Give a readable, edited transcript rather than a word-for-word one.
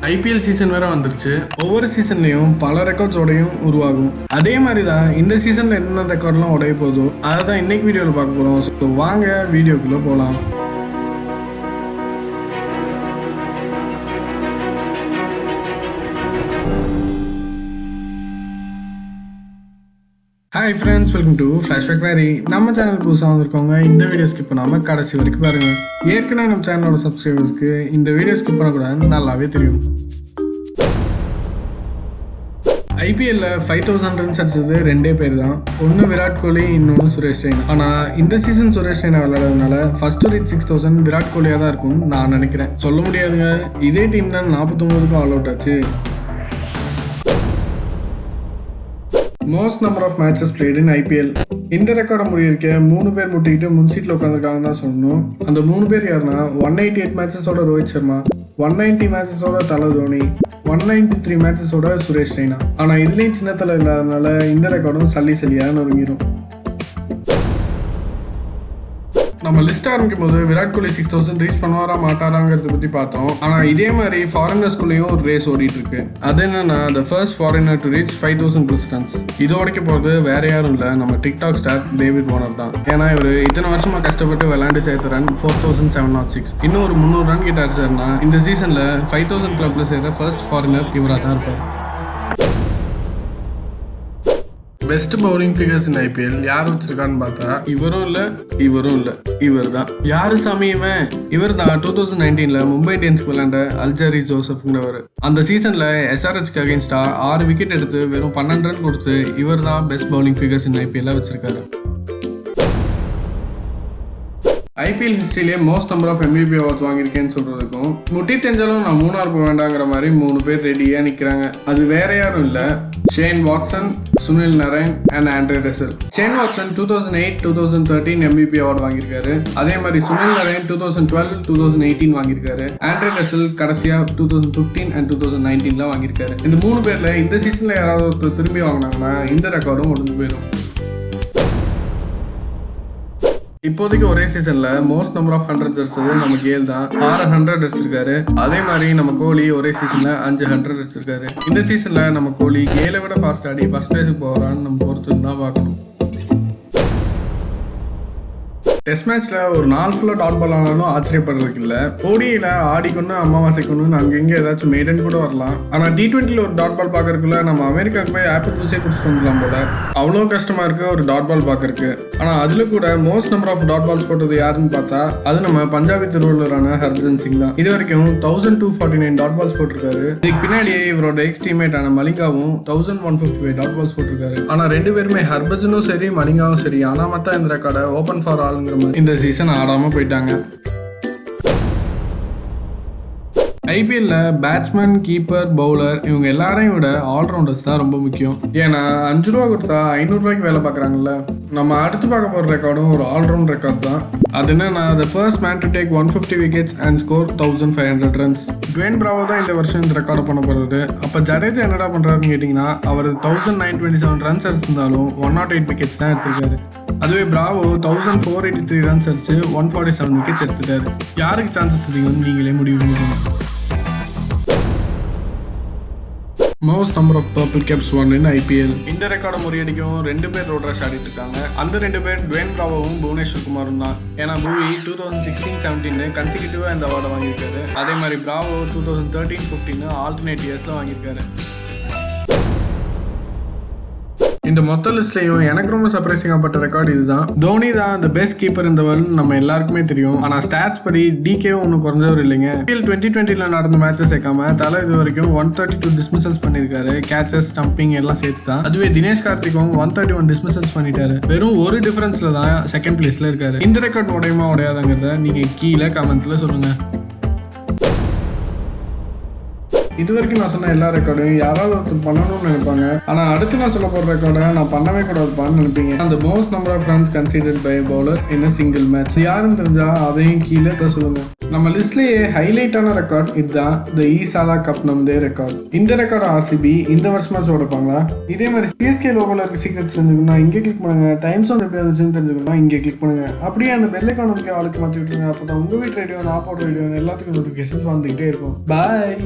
IPL season வேற வந்துருச்சு. ஒவ்வொரு சீசன்லயும் பல ரெக்கார்ட்ஸோடையும் உருவாகும். அதே மாதிரி தான் இந்த சீசன்ல என்னென்ன ரெக்கார்ட்லாம் உடைய போதோ அதை தான் இன்னைக்கு வீடியோவில் பார்க்க போறோம். ஸோ வாங்க வீடியோக்குள்ள போகலாம். Hi friends, welcome to flashback வேரி. நம்ம சேனல் புதுசாக வந்திருக்கோங்க. இந்த வீடியோ ஸ்கிப் பண்ணாமல் கடைசி வரைக்கும் பாருங்கள். ஏற்கனவே நம்ம சேனலோட சப்ஸ்கிரைபர்ஸ்க்கு இந்த வீடியோ ஸ்கிப் பண்ணக்கூடாதுன்னு நல்லாவே தெரியும். ஐபிஎல்ல 5000 ரன்ஸ் அடிச்சது ரெண்டே பேர் தான். ஒன்று விராட் கோலி, இன்னொன்று சுரேஷ் ரெய்னா. ஆனால் இந்த சீசன் சுரேஷ் ரெய்னா விளையாடுறதுனால ஃபர்ஸ்ட் ரீச் 6000 விராட் கோலியாக தான் இருக்கும்னு நான் நினைக்கிறேன். சொல்ல முடியாதுங்க, இதே டீம் தான் 49க்கும் ஆல் அவுட் ஆச்சு. Most number of matches played in IPL. இந்த ரெக்கார்டை முறியடிக்க 3 பேர் முட்டிக்கிட்டு முன் சீட்டில் உட்காந்துருக்காங்கன்னு தான் சொல்லணும். அந்த 3 பேர் யாருன்னா 188 மேட்சஸோட ரோஹித் சர்மா, 190 மேட்சஸோட தலை தோனி, 193 மேட்சஸோட சுரேஷ் ரெய்னா. ஆனால் இதுலேயும் சின்ன தலை இல்லாதனால இந்த ரெக்கார்டும் சல்லியாக நொறுங்கிடும். நம்ம லிஸ்ட் ஆரம்பிக்கும் போது விராட் கோலி 6000 ரீச் பண்ணுவாரா மாட்டாராங்கிறத பற்றி பார்த்தோம். ஆனால் இதே மாதிரி ஃபாரினர்ஸ்குள்ளேயும் ஒரு ரேஸ் ஓடிட்டு இருக்கு. அது என்னன்னா, the first foreigner to reach 5000+ runs. இது உடைக்க போகிறது வேற யாரும் இல்லை, நம்ம டிக்டாக் ஸ்டார் டேவிட் வார்னர் தான். ஏன்னா இவர் இத்தனை வருஷமா கஷ்டப்பட்டு விளையாண்டு சேர்த்த ரன் 4706. இன்னும் ஒரு 300 ரன் கிட்ட அடிச்சாருன்னா இந்த சீசன்ல 5000 கிளப்ல சேர்த்த ஃபர்ஸ்ட் ஃபாரினர் இவராக தான் இருப்பார். Best bowling figures in IPL யார் வச்சிருக்கான்னு பார்த்தா இவரும் இல்லை இவர் தான். யாரு சாமி இவன்? இவர் தான் 2019 மும்பை இந்தியன்ஸ்க்கு விளையாண்ட அல்ஜரி ஜோசப்ங்கிறவர். அந்த சீசன்ல எஸ்ஆர்ஹெச்க்கு அகேன்ஸ்டா 6 விக்கெட் எடுத்து வெறும் 12 ரன் கொடுத்து இவர் தான் best bowling figures in IPL வச்சிருக்காரு. ஐபிஎல் ஹிஸ்ட்ரியிலே most number of MVP awards வாங்கியிருக்கேன்னு சொல்றதுக்கும் முட்டி தெரிஞ்சாலும் நான் 3 போக வேண்டாங்கிற மாதிரி 3 பேர் ரெடியாக நிற்கிறாங்க. அது வேற யாரும் இல்லை, Shane Watson, Sunil Narain and Andre Russell. Shane Watson 2008, 2013 MVP award வாங்கியிருக்காரு. அதே மாதிரி சுனில் நரைன் 2012, 2018 வாங்கியிருக்காரு. ஆண்ட்ரே ரசல் கடைசியா 2015 அண்ட் 2019 வாங்கியிருக்காரு. இந்த 3 பேர்ல இந்த சீசன்ல யாராவது ஒருத்தர் திரும்பி வாங்கினாங்கன்னா இந்த ரெக்கார்டும் முடிஞ்சு போயிடும். இப்போதைக்கு ஒரே சீசன்ல மோஸ்ட் நம்பர் ஆஃப் 100 அடிச்சது நம்ம கேல் தான். 600 அடிச்சிருக்காரு. அதே மாதிரி நம்ம கோலி ஒரே சீசன்ல 500 அடிச்சிருக்காரு. இந்த சீசன்ல நம்ம கோலி கேலை விட ஃபாஸ்ட் ஆடி ஃபர்ஸ்ட் பிளேஸுக்கு போறான்னு நம்ம பொறுத்து தான் பார்க்கணும். டெஸ்ட் மேட்ச்ல ஒரு நாள் ஃபுல்லா டாட் பால் ஆனாலும் ஆச்சரியப்படுறதுக்கு இல்ல. ஓடியில ஆடிக்கொன்னு அமாவாசைக்கொன்னு அங்கங்க ஏதாச்சும் மெய்டன் கூட வரலாம். ஆனா T20ல ஒரு டாட் பால் பாக்குறதுக்குள்ள நம்ம அமெரிக்காவுக்கு போய் ஆப்பிள் ஜூஸே குடிச்சிட்டு வந்துடலாம் போல. அவ்வளோ கஷ்டமா இருக்கு ஒரு டாட் பால் பாக்குறதுக்கு. ஆனா அதுல கூட most number of dot balls போட்டது யாருன்னு பார்த்தா அது நம்ம பஞ்சாபி திருவள்ளுவரான ஹர்பஜன் சிங் தான். இது வரைக்கும் 1249 டாட் பால்ஸ் போட்டிருக்காரு. இதுக்கு பின்னாடி இவரோட எக்ஸ் டீம்மேட்டான மலிங்காவும் 1155 டாட் பால்ஸ் போட்டிருக்காரு. ஆனா 2 பேருமே ஹர்பஜனும் சரி மலிங்காவும் சரி அனாமத்தா இந்த ரெக்கார்டை ஓபன் ஃபார் ஆல்ங்கிற இந்த சீசன் ஆடாம போயிட்டாங்க. ஐபிஎல்ல பேட்ஸ்மேன், கீப்பர், பவுலர் இவங்க எல்லாரையும் விட ஆல்ரவுண்டர்ஸ் தான் ரொம்ப முக்கியம். ஏன்னா 5 ரூபா கொடுத்தா 500 ரூபாய்க்கு வேலை பார்க்குறாங்கல்ல. நம்ம அடுத்து பார்க்க போகிற ரெக்கார்டும் ஒரு ஆல்ரவுண்ட் ரெக்கார்ட் தான். அது என்னன்னா, the first man to take 150 wickets and score 1500 runs. Dwayne Bravo தான் இந்த வருஷம் இந்த ரெக்கார்டை பண்ண போகிறது. அப்போ ஜடேஜா என்னடா பண்ணுறாருன்னு கேட்டிங்கன்னா, அவர் 1927 ரன்ஸ் அடிச்சிருந்தாலும் 108 விக்கெட்ஸ் தான் எடுத்திருக்காரு. அதுவே பிராவோ 1483 ரன்ஸ் அடிச்சு 147 விக்கெட்ஸ் எடுத்துட்டாரு. யாருக்கு சான்சஸ் அதிகம் நீங்களே முடிவு பண்ணுங்க. Most number of purple caps won in IPL. இந்த ரெக்கார்டை முறியடிக்கும் 2 பேர் ரோட் ரஷ் ஆடிட்டு இருக்காங்க. அந்த 2 பேர் டுவேன் பிராவோவும் புவனேஸ்வர் குமாரும் தான். ஏன்னா பூவி 2016-17 கன்சிக்யூட்டிவா இந்த அவார்டை வாங்கியிருக்காரு. அதே மாதிரி பிராவோ 2013-15 ஆல்டர்னேட் இயர்ஸ்ல வாங்கியிருக்காரு. இந்த மொத்த லிஸ்ட்லையும் எனக்கு ரொம்ப சர்ப்ரைசிங்காக பட்ட ரெக்கார்டு இதுதான். தோனி தான் இந்த பெஸ்ட் கீப்பர் இந்த வேர்ல்டு நம்ம எல்லாருக்குமே தெரியும். ஆனால் ஸ்டாட்ஸ் படி டிகேவும் ஒன்றும் குறைஞ்சவர் இல்லைங்க. ஐபிஎல் 2020 நடந்த மேட்சஸ் சேர்க்காம தலை இது வரைக்கும் 132 டிஸ்மிசல்ஸ் பண்ணியிருக்காரு. கேச்சஸ், ஸ்டம்பிங் எல்லாம் சேர்த்து தான். அதுவே தினேஷ் கார்த்திக்கும் 131 டிஸ்மிசல்ஸ் பண்ணிட்டாரு. வெறும் ஒரு டிஃபரன்ஸ்ல தான் செகண்ட் பிளேஸ்ல இருக்காரு. இந்த ரெக்கார்ட் உடையுமா உடையாதாங்கிறத நீங்க கீழே கமெண்ட்ல சொல்லுங்க. இது வரைக்கும் நான் சொன்ன எல்லா ரெக்கார்டையும் யாராவது ஒருத்தர் பண்ணணும்னு நினைப்பாங்க. ஆனால் அடுத்து நான் சொல்ல போகிற ரெக்கார்டை நான் பண்ணவே கூடாதுப்பான்னு நினைப்பீங்க. அந்த most number of runs considered by bowler in a single match யாருன்னு தெரிஞ்சா அதையும் கீழே சொல்லுங்க. நம்ம லிஸ்ட்லேயே ஹைலைட்டான ரெக்கார்ட் இதுதான், த ஈசாலா கப் நம்மதே ரெக்கார்ட். இந்த ரெக்கார்டு ஆர்சிபி இந்த வருஷமாச்சும் உடைப்பாங்களா? இதே மாதிரி சிஎஸ்கே லோகோல இருக்க சீக்ரெட்ஸ் தெரிஞ்சுக்கணும்னா இங்கே கிளிக் பண்ணுங்க. டைம் சோன் எப்படி வந்துச்சுன்னு தெரிஞ்சுக்கணும்னா இங்கே கிளிக் பண்ணுங்க. அப்படியே அந்த பெல் ஐகானுக்கு ஆளுக்கு மாற்றி விட்டுருங்க. அப்போ தான் உங்கள் வீட்டு ரேடியோ, நான் போடுற ரேடியோ எல்லாத்துக்கும் நோட்டிஃபிகேஷன்ஸ் வந்துகிட்டே இருக்கும். பாய்.